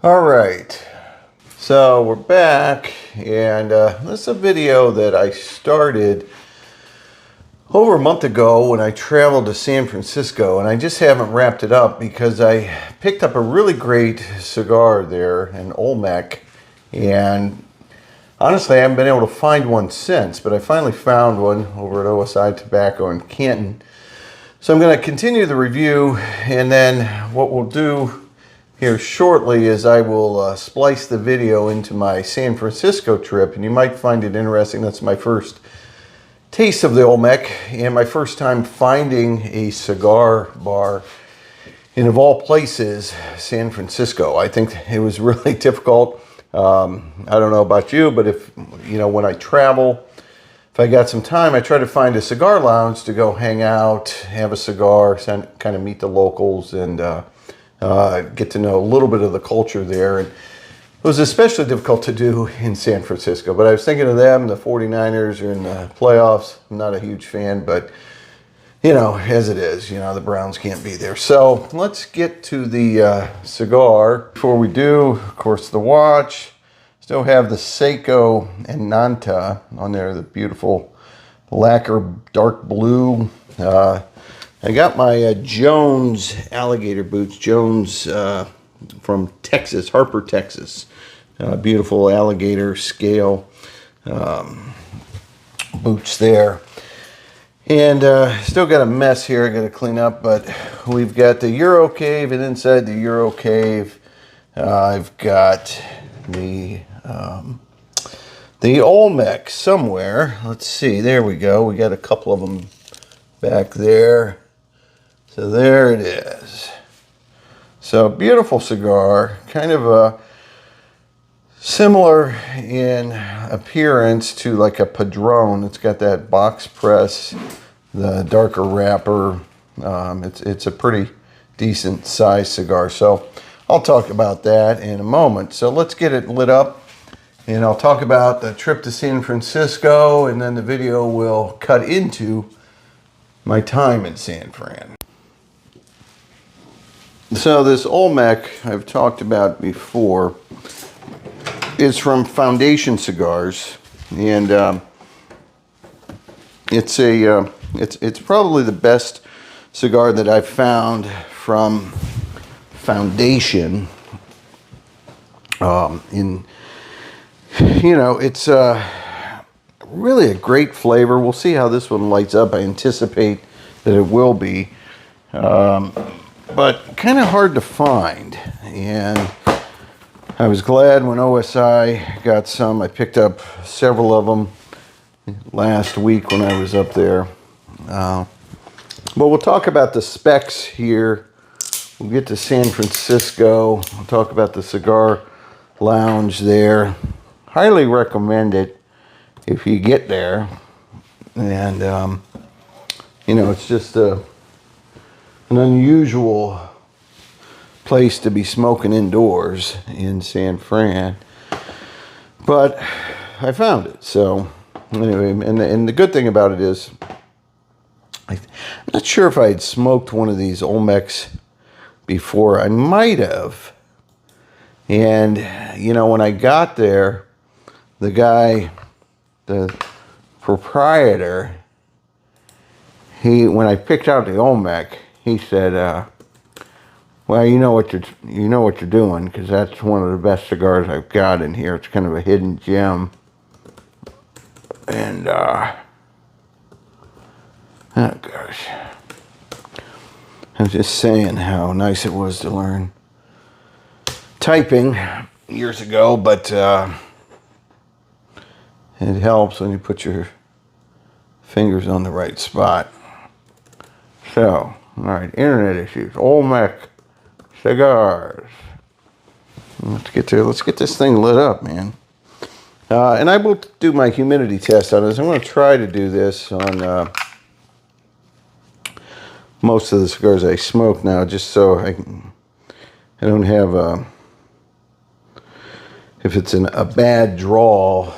All right, so we're back, and this is a video that I started over a month ago when I traveled to San Francisco, and I just haven't wrapped it up because I picked up a really great cigar there, an Olmec, and honestly I haven't been able to find one since, but I finally found one over at OSI Tobacco in Canton. So I'm going to continue the review, and then what we'll do here shortly is I will splice the video into my San Francisco trip, and you might find it interesting. That's my first taste of the Olmec and my first time finding a cigar bar in, of all places, San Francisco. I think it was really difficult. I don't know about you, but when I travel, if I got some time, I try to find a cigar lounge to go hang out, have a cigar, kind of meet the locals, and get to know a little bit of the culture there. And it was especially difficult to do in San Francisco. But I was thinking of them. The 49ers are in the playoffs. I'm not a huge fan, but, as it is, the Browns can't be there. So let's get to the cigar. Before we do, of course, the watch. Still have the Seiko and Nanta on there, the beautiful lacquer dark blue. I got my Jones alligator boots, Jones from Texas, Harper, Texas. Beautiful alligator scale boots there. And still got a mess here I got to clean up, but we've got the Euro Cave, and inside the Euro Cave, I've got the Olmec somewhere. Let's see, there we go. We got a couple of them back there. So there it is. So beautiful cigar, kind of similar in appearance to like a Padron. It's got that box press, the darker wrapper. It's a pretty decent size cigar. So I'll talk about that in a moment. So let's get it lit up, and I'll talk about the trip to San Francisco, and then the video will cut into my time in San Fran. So this Olmec I've talked about before is from Foundation Cigars, and it's probably the best cigar that I've found from Foundation. It's really a great flavor. We'll see how this one lights up. I anticipate that it will be. But kind of hard to find, and I was glad when OSI got some. I picked up several of them last week when I was up there. But we'll talk about the specs here. We'll get to San Francisco. We'll talk about the cigar lounge there. Highly recommend it if you get there. And, it's just an unusual place to be smoking indoors in San Fran, but I found it. So anyway, and the good thing about it is I'm not sure if I had smoked one of these Olmecs before. I might have. And when I got there, the guy, the proprietor, when I picked out the Olmec, he said, well, you know what you're doing, because that's one of the best cigars I've got in here. It's kind of a hidden gem. And oh gosh, I was just saying how nice it was to learn typing years ago, but it helps when you put your fingers on the right spot. So, all right, internet issues. Olmec cigars. Let's get this thing lit up, man. And I will do my humidity test on this. I'm going to try to do this on most of the cigars I smoke now, just so I don't have if it's a bad draw,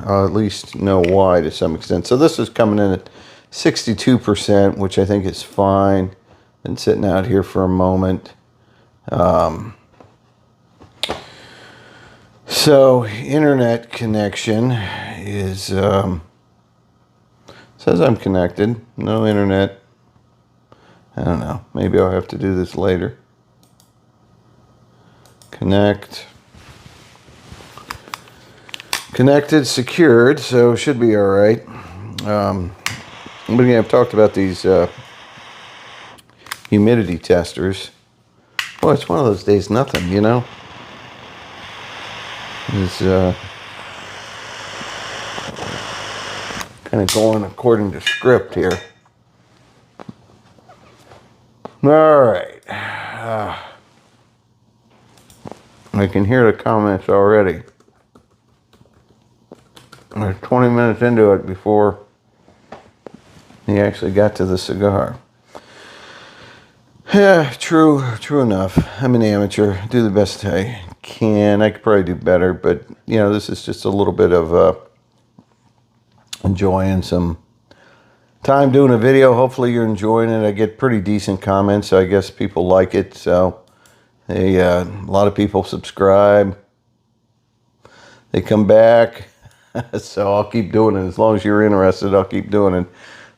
I'll at least know why to some extent. So this is coming in at 62%, which I think is fine. Been sitting out here for a moment. So internet connection is says I'm connected. No internet. I don't know. Maybe I'll have to do this later. Connect. Connected, secured, so should be all right. But again, I've talked about these humidity testers. Boy, it's one of those days, nothing, you know? It's kind of going according to script here. All right. I can hear the comments already. We're 20 minutes into it before he actually got to the cigar. Yeah, true enough. I'm an amateur. Do the best I can. I could probably do better, but you know, this is just a little bit of enjoying some time doing a video. Hopefully you're enjoying it. I get pretty decent comments, so I guess people like it. So a lot of people subscribe. They come back. So I'll keep doing it. As long as you're interested, I'll keep doing it.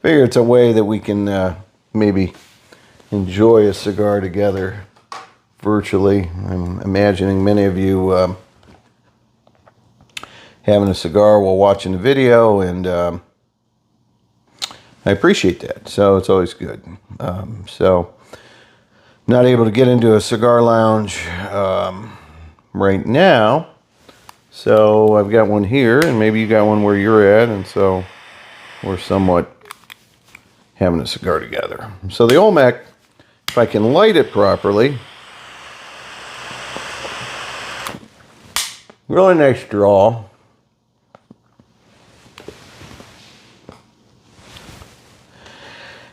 Figure it's a way that we can maybe enjoy a cigar together virtually. I'm imagining many of you having a cigar while watching the video, and I appreciate that. So it's always good. So not able to get into a cigar lounge right now. So I've got one here, and maybe you got one where you're at, and so we're somewhat having a cigar together. So the Olmec, if I can light it properly, really nice draw.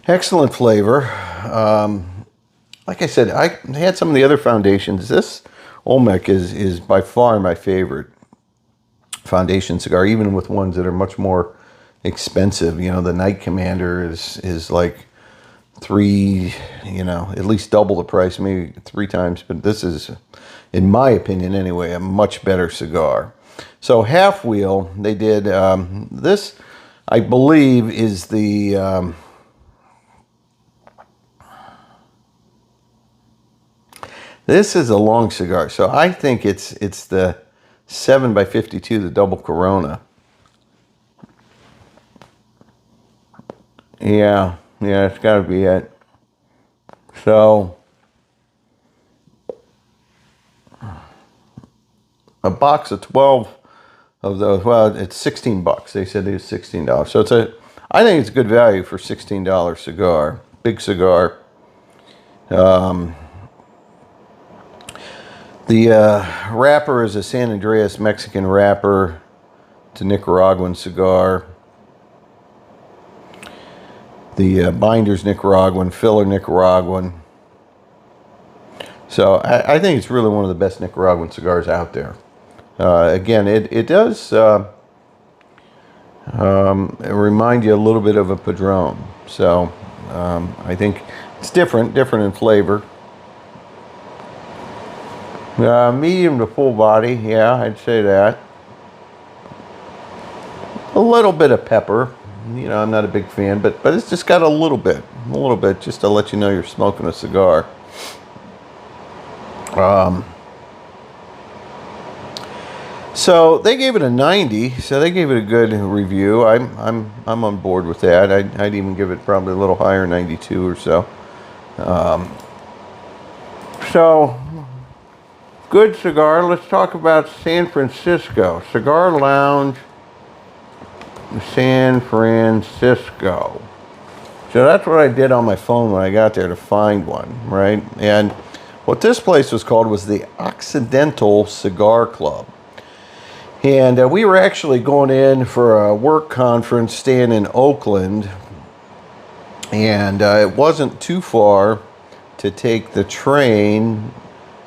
Excellent flavor. Like I said, I had some of the other foundations. This Olmec is by far my favorite foundation cigar, even with ones that are much more expensive. You know, the Night Commander is like three, you know, at least double the price, maybe 3 times. But this is, in my opinion anyway, a much better cigar. So Half Wheel, they did this, I believe, is the this is a long cigar, so I think it's the 7x52, the double Corona. Yeah, it's got to be it. So a box of 12 of those. Well, it's $16. They said it was $16. So I think it's good value for $16 cigar. Big cigar. The wrapper is a San Andreas Mexican wrapper. It's a Nicaraguan cigar. The binder's Nicaraguan, filler Nicaraguan. So I think it's really one of the best Nicaraguan cigars out there. Again, it does remind you a little bit of a Padron. So I think it's different in flavor. Medium to full body, yeah, I'd say that. A little bit of pepper. You know, I'm not a big fan, but it's just got a little bit, just to let you know you're smoking a cigar. So they gave it a 90, so they gave it a good review. I'm on board with that. I'd even give it probably a little higher, 92 or so. So good cigar. Let's talk about San Francisco. Cigar Lounge, San Francisco. So that's what I did on my phone when I got there to find one, right? And what this place was called was the Occidental Cigar Club. And we were actually going in for a work conference staying in Oakland. And it wasn't too far to take the train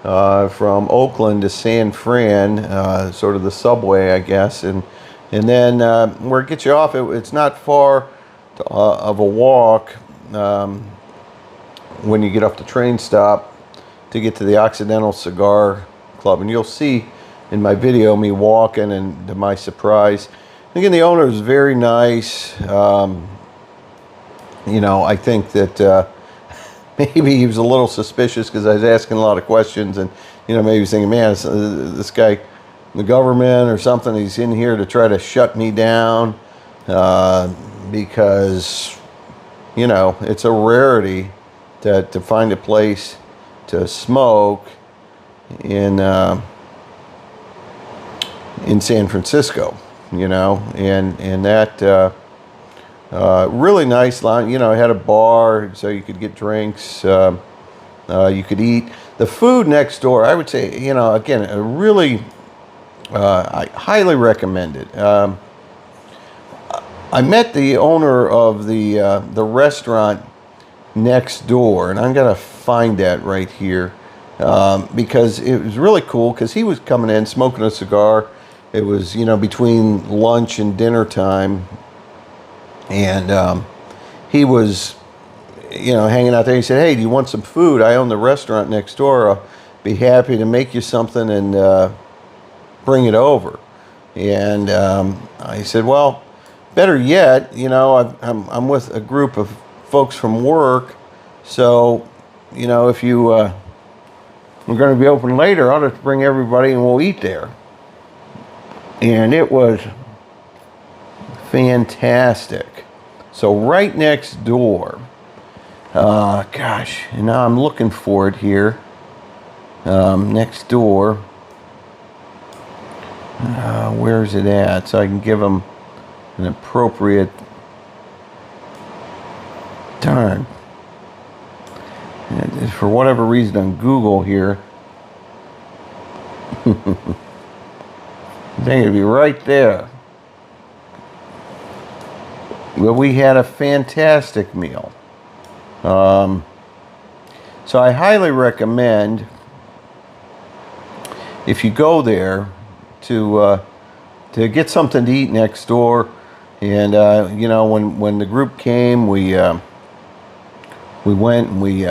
from Oakland to San Fran, sort of the subway, I guess, and then where it gets you off, it's not far of a walk when you get off the train stop to get to the Occidental Cigar Club, and you'll see in my video, me walking, and to my surprise, again, the owner was very nice. You know, I think that maybe he was a little suspicious because I was asking a lot of questions, and you know, maybe he was thinking, man, this guy, the government or something, he's in here to try to shut me down, because, you know, it's a rarity to find a place to smoke in San Francisco, you know, and that really nice line. You know, it had a bar so you could get drinks, you could eat. The food next door, I would say, you know, again, a really, I highly recommend it. I met the owner of the restaurant next door, and I'm gonna find that right here, because it was really cool. Because he was coming in smoking a cigar. It was, you know, between lunch and dinner time, and he was, you know, hanging out there. He said, "Hey, do you want some food? I own the restaurant next door. I'll be happy to make you something and bring it over." And I said, "Well, better yet, you know, I'm with a group of folks from work, so, you know, if you we're going to be open later, I'll just bring everybody and we'll eat there." And it was fantastic. So right next door, gosh, and now I'm looking for it here. Next door, where's it at? So I can give them an appropriate, darn. For whatever reason on Google here, I think it'd be right there. Well, we had a fantastic meal. So I highly recommend, if you go there, to get something to eat next door. And you know, when the group came, we went and we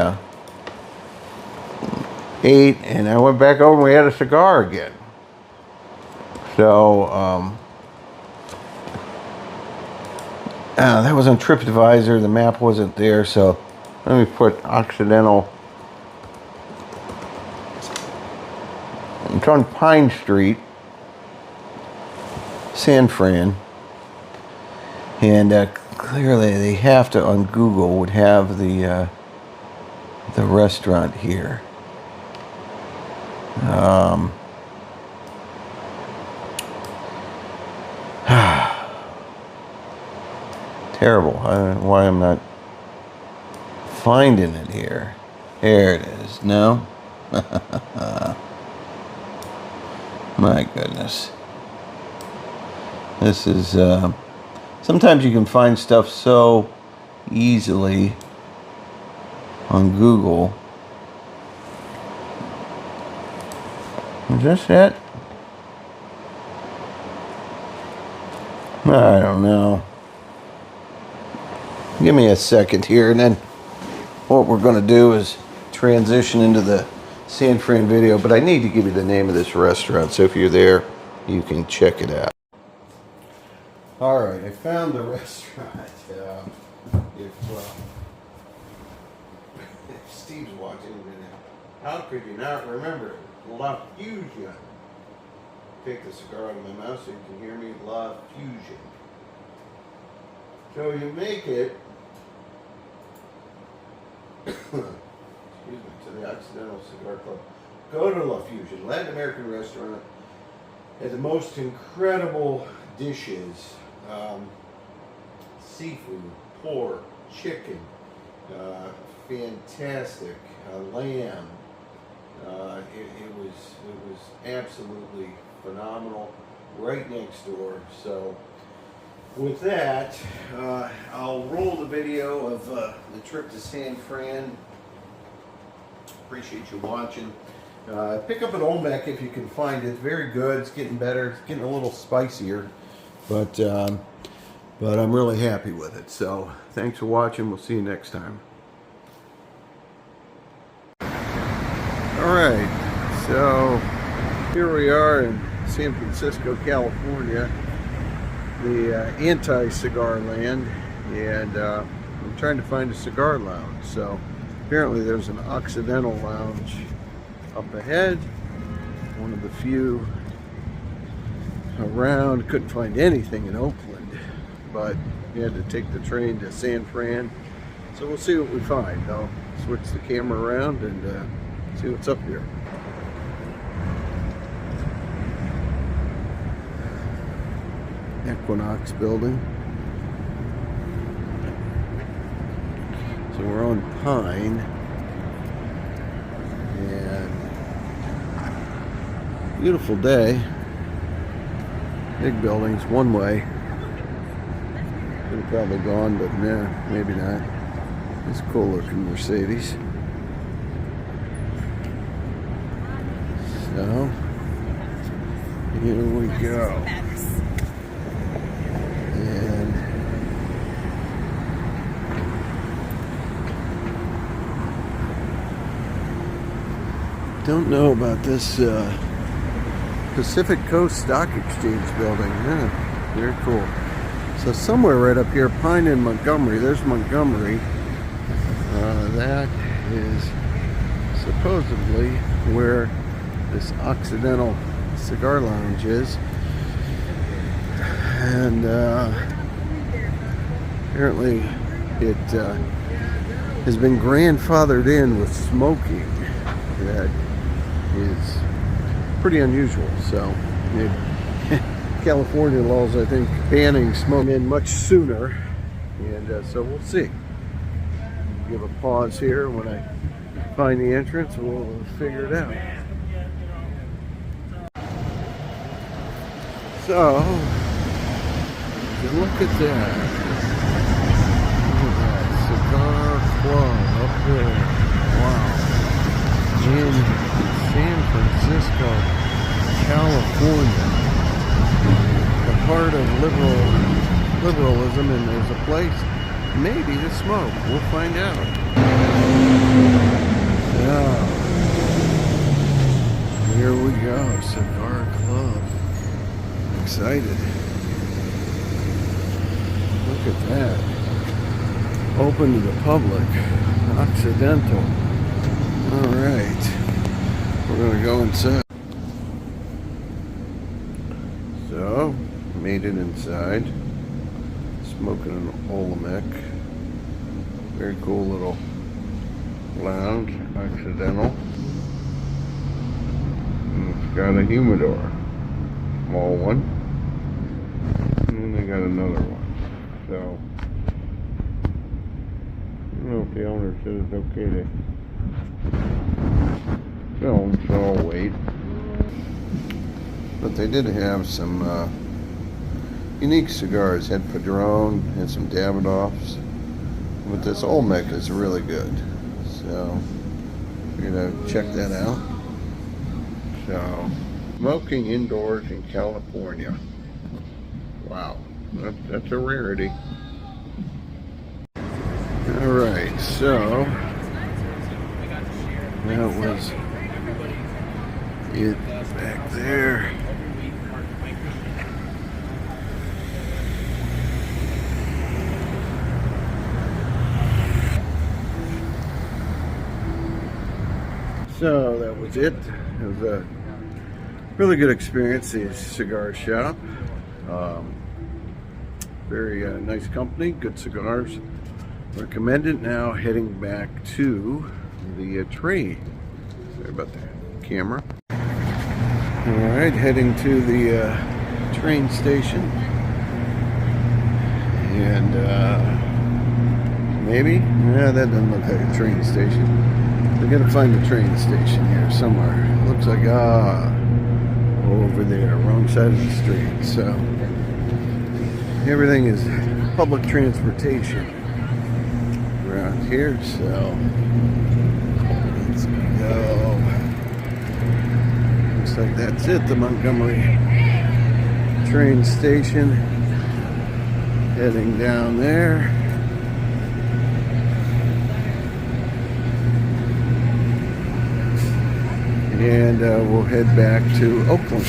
ate, and I went back over and we had a cigar again. So that was on TripAdvisor. The map wasn't there, so let me put Occidental. It's on Pine Street, San Fran, and clearly they have to, on Google, would have the restaurant here. Terrible. I don't know why I'm not finding it here. There it is. No? My goodness. This is, sometimes you can find stuff so easily on Google. Is this it? I don't know. Give me a second here, and then what we're going to do is transition into the San Fran video, but I need to give you the name of this restaurant, so if you're there, you can check it out. All right, I found the restaurant. If Steve's watching, how could you not remember it? La Fusion. Take the cigar out of my mouth so you can hear me. La Fusion. So you make it, excuse me, to the Occidental Cigar Club. Go to La Fusion, Latin American restaurant. Has the most incredible dishes. Seafood, pork, chicken, fantastic, lamb. It was absolutely phenomenal. Right next door. So with that, I'll roll the video of the trip to San Fran. Appreciate you watching. Pick up an Olmec if you can find it. It's very good. It's getting better. It's getting a little spicier, but I'm really happy with it. So thanks for watching. We'll see you next time. All right. So here we are in San Francisco, California, the anti-cigar land, and I'm trying to find a cigar lounge. So apparently there's an Occidental lounge up ahead, one of the few around. Couldn't find anything in Oakland, but we had to take the train to San Fran. So we'll see what we find. I'll switch the camera around and see what's up here. Equinox building. So we're on Pine, and beautiful day. Big buildings, one way. Could have probably gone, but nah, maybe not. It's a cool looking Mercedes. So here we go. And don't know about this Pacific Coast Stock Exchange building. Yeah, very cool. So somewhere right up here, Pine and Montgomery. There's Montgomery. That is supposedly where this Occidental Cigar Lounge is. And apparently it has been grandfathered in with smoking. That is pretty unusual. So California laws, I think, banning smoking in much sooner, and so we'll see. Give a pause here. When I find the entrance, we'll figure it out. So look at that. Look at that cigar club up there. Wow. In San Francisco, California. The heart of liberalism, and there's a place maybe to smoke. We'll find out. So here we go, cigar club. Excited. Look at that. Open to the public. Occidental. All right. We're gonna go inside. So, made it inside. Smoking an Olmec. Very cool little lounge, Occidental. And it's got a humidor, small one. And then they got another one. So, I don't know if the owner said it's okay to film, so I'll wait. But they did have some unique cigars. Had Padron and some Davidoffs, but this Olmec is really good, so we're gonna check that out. So, smoking indoors in California. Wow, that's a rarity. All right, so that was it back there. So that was it. It was a really good experience, the cigar shop. Very nice company, good cigars. Recommend it. Now heading back to the train. Sorry about the camera. Alright, heading to the train station. And maybe? Yeah, that doesn't look like a train station. We're gonna find the train station here somewhere. Looks like over there, wrong side of the street. So everything is public transportation around here. So let's go. Looks like that's it. The Montgomery train station. Heading down there. And we'll head back to Oakland.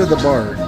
to the bark.